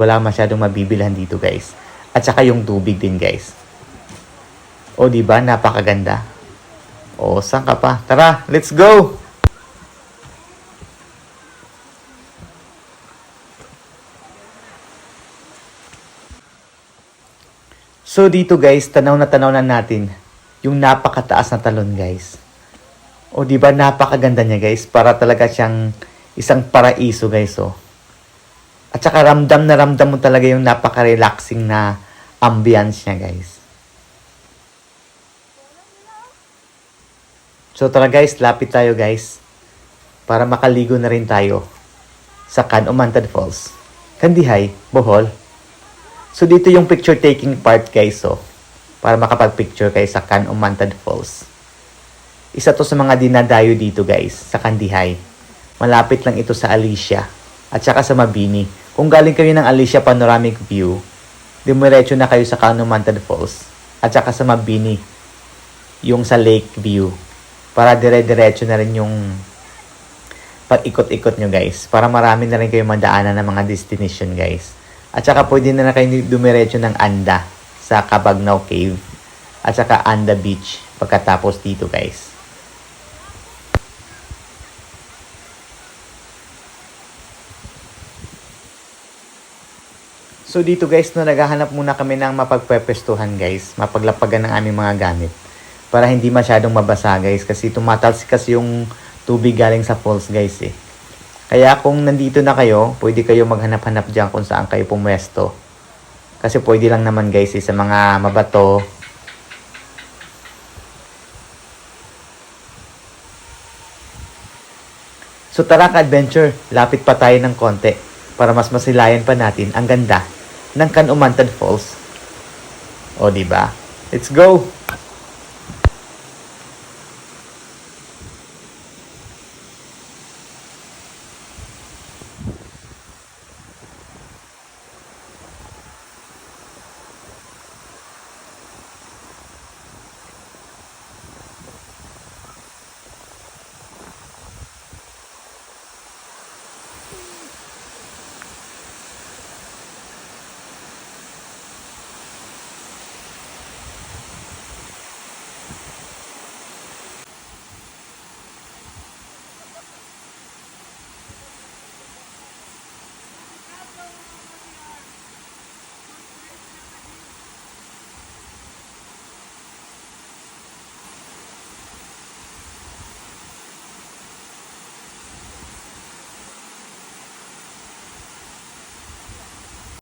Wala masyadong mabibilhan dito guys. At saka yung tubig din guys. O diba, napakaganda. O, saan ka pa? Tara, let's go! So dito guys, tanaw na natin yung napakataas na talon guys. O diba, napakaganda niya guys. Para talaga siyang isang paraiso guys oh. At saka ramdam na ramdam mo talaga yung napaka-relaxing na ambience niya guys. So tara guys, lapit tayo guys. Para makaligo na rin tayo sa Can Umantad Falls, Kandihay, Bohol. So dito yung picture taking part guys oh. Para makapag-picture kayo sa Can Umantad Falls. Isa to sa mga dinadayo dito guys, sa Kandihay. Malapit lang ito sa Alicia at saka sa Mabini. Kung galing kayo ng Alicia Panoramic View, dumiretso na kayo sa Can Umantad Falls at saka sa Mabini, yung sa Lake View. Para dire-diretso na rin yung pag-ikot-ikot nyo guys. Para marami na rin kayo madaanan ng mga destination guys. At saka pwede na kayo dumiretso ng Anda sa Cabagnaw Cave at saka Anda Beach pagkatapos dito guys. So dito guys, no, naghahanap muna kami ng mapagpepestuhan guys. Mapaglapagan ng aming mga gamit. Para hindi masyadong mabasa guys. Kasi tumatalsikas yung tubig galing sa falls guys eh. Kaya kung nandito na kayo, pwede kayo maghanap-hanap dyan kung saan kayo pumwesto. Kasi pwede lang naman guys eh, sa mga mabato. So tara ka-adventure, lapit pa tayo ng konti. Para mas masilayan pa natin ang ganda ng Can Umantad Falls. O diba? Let's go!